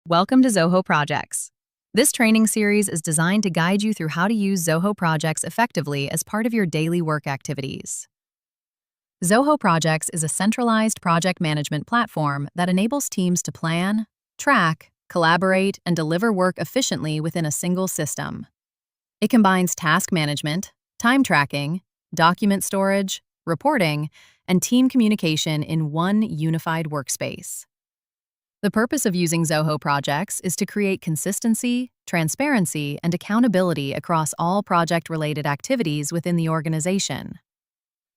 Welcome to Zoho Projects. This training series is designed to guide you through how to use Zoho Projects effectively as part of your daily work activities. Zoho Projects is a centralized project management platform that enables teams to plan, track, collaborate, and deliver work efficiently within a single system. It combines task management, time tracking, document storage, reporting, and team communication in one unified workspace. The purpose of using Zoho Projects is to create consistency, transparency, and accountability across all project-related activities within the organization.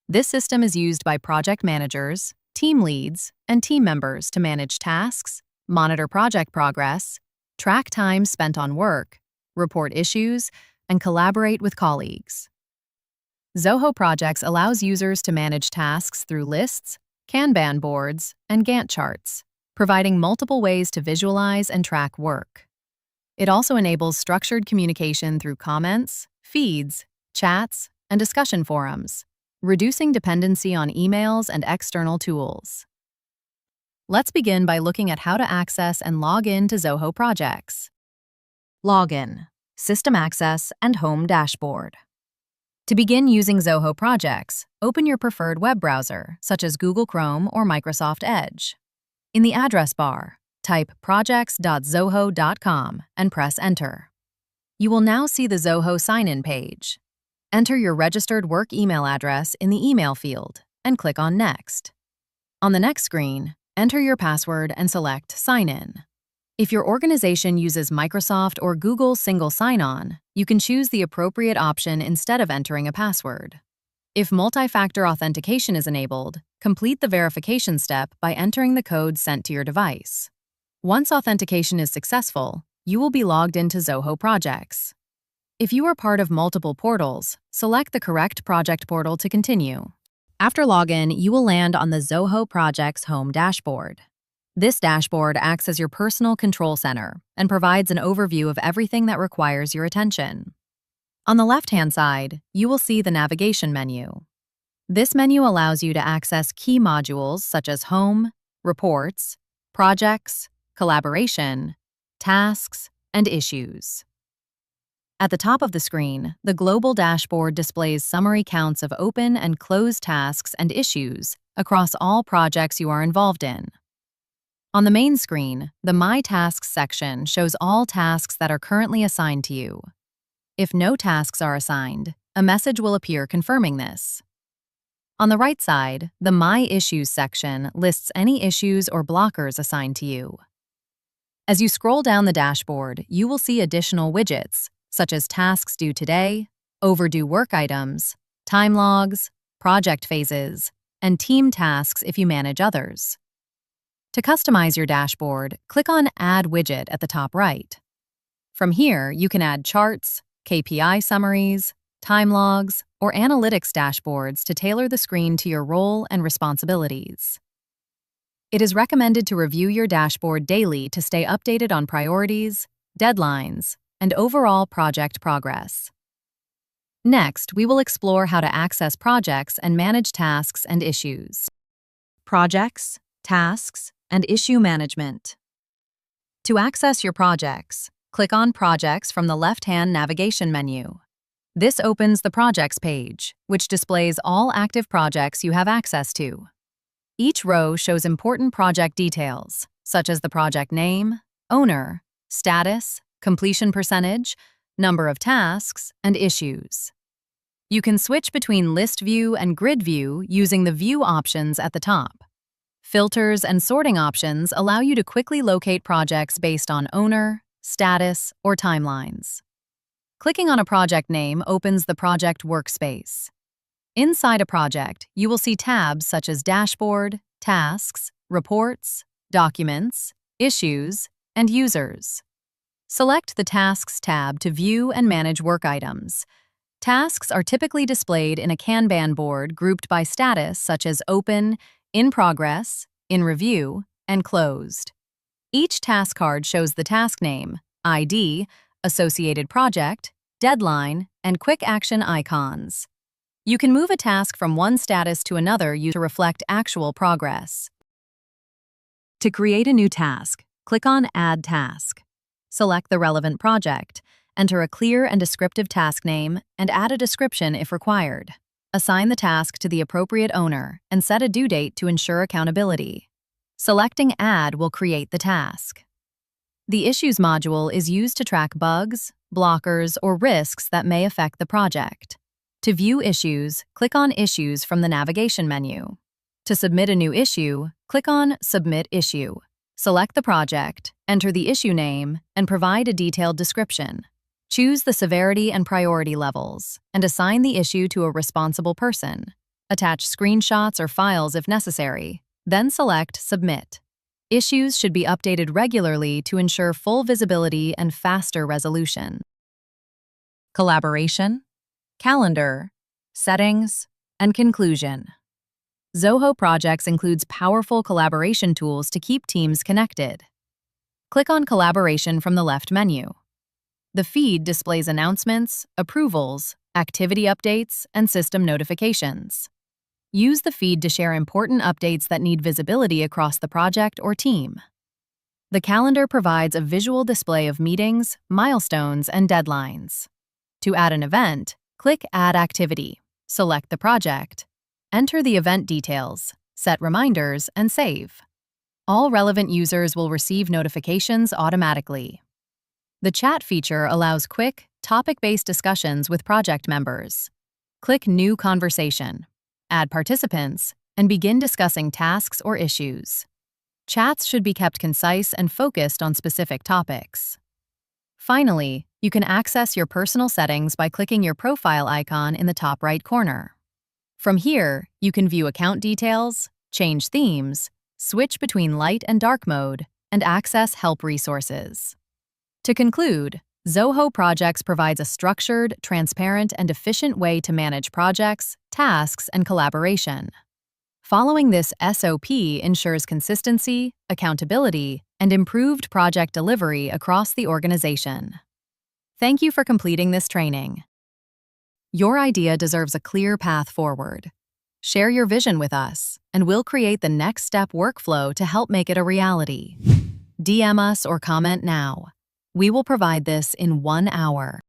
This system is used by project managers, team leads, and team members to manage tasks, monitor project progress, track time spent on work, report issues, and collaborate with colleagues. Zoho Projects allows users to manage tasks through lists, Kanban boards, and Gantt charts, providing multiple ways to visualize and track work. It also enables structured communication through comments, feeds, chats, and discussion forums, reducing dependency on emails and external tools. Let's begin by looking at how to access and log in to Zoho Projects. Login, System Access, and Home Dashboard. To begin using Zoho Projects, open your preferred web browser, such as Google Chrome or Microsoft Edge. In the address bar, type projects.zoho.com and press Enter. You will now see the Zoho sign-in page. Enter your registered work email address in the email field and click on Next. On the next screen, enter your password and select Sign In. If your organization uses Microsoft or Google Single Sign-On, you can choose the appropriate option instead of entering a password. If multi-factor authentication is enabled, complete the verification step by entering the code sent to your device. Once authentication is successful, you will be logged into Zoho Projects. If you are part of multiple portals, select the correct project portal to continue. After login, you will land on the Zoho Projects Home Dashboard. This dashboard acts as your personal control center and provides an overview of everything that requires your attention. On the left-hand side, you will see the navigation menu. This menu allows you to access key modules such as Home, Reports, Projects, Collaboration, Tasks, and Issues. At the top of the screen, the global dashboard displays summary counts of open and closed tasks and issues across all projects you are involved in. On the main screen, the My Tasks section shows all tasks that are currently assigned to you. If no tasks are assigned, a message will appear confirming this. On the right side, the My Issues section lists any issues or blockers assigned to you. As you scroll down the dashboard, you will see additional widgets, such as tasks due today, overdue work items, time logs, project phases, and team tasks if you manage others. To customize your dashboard, click on Add Widget at the top right. From here, you can add charts, KPI summaries, time logs, or analytics dashboards to tailor the screen to your role and responsibilities. It is recommended to review your dashboard daily to stay updated on priorities, deadlines, and overall project progress. Next, we will explore how to access projects and manage tasks and issues. Projects, tasks, and issue management. To access your projects, click on Projects from the left-hand navigation menu. This opens the Projects page, which displays all active projects you have access to. Each row shows important project details, such as the project name, owner, status, completion percentage, number of tasks, and issues. You can switch between List View and Grid View using the View options at the top. Filters and sorting options allow you to quickly locate projects based on owner, status, or timelines. Clicking on a project name opens the project workspace. Inside a project, you will see tabs such as Dashboard, Tasks, Reports, Documents, Issues, and Users. Select the Tasks tab to view and manage work items. Tasks are typically displayed in a Kanban board grouped by status such as Open, In Progress, In Review, and Closed. Each task card shows the task name, ID, associated project, deadline, and quick action icons. You can move a task from one status to another to reflect actual progress. To create a new task, Click on Add Task. Select the relevant project, enter a clear and descriptive task name, and add a description if required. Assign the task to the appropriate owner and set a due date to ensure accountability. Selecting Add will create the task. The Issues module is used to track bugs, blockers, or risks that may affect the project. To view issues, click on Issues from the navigation menu. To submit a new issue, click on Submit Issue. Select the project, enter the issue name, and provide a detailed description. Choose the severity and priority levels, and assign the issue to a responsible person. Attach screenshots or files if necessary, then select Submit. Issues should be updated regularly to ensure full visibility and faster resolution. Collaboration, Calendar, Settings, and Conclusion. Zoho Projects includes powerful collaboration tools to keep teams connected. Click on Collaboration from the left menu. The feed displays announcements, approvals, activity updates, and system notifications. Use the feed to share important updates that need visibility across the project or team. The calendar provides a visual display of meetings, milestones, and deadlines. To add an event, click Add Activity, select the project, enter the event details, set reminders, and save. All relevant users will receive notifications automatically. The chat feature allows quick, topic-based discussions with project members. Click New Conversation, add participants, and begin discussing tasks or issues. Chats should be kept concise and focused on specific topics. Finally, you can access your personal settings by clicking your profile icon in the top right corner. From here, you can view account details, change themes, switch between light and dark mode, and access help resources. To conclude, Zoho Projects provides a structured, transparent, and efficient way to manage projects, tasks, and collaboration. Following this SOP ensures consistency, accountability, and improved project delivery across the organization. Thank you for completing this training. Your idea deserves a clear path forward. Share your vision with us, and we'll create the next step workflow to help make it a reality. DM us or comment now. We will provide this in 1 hour.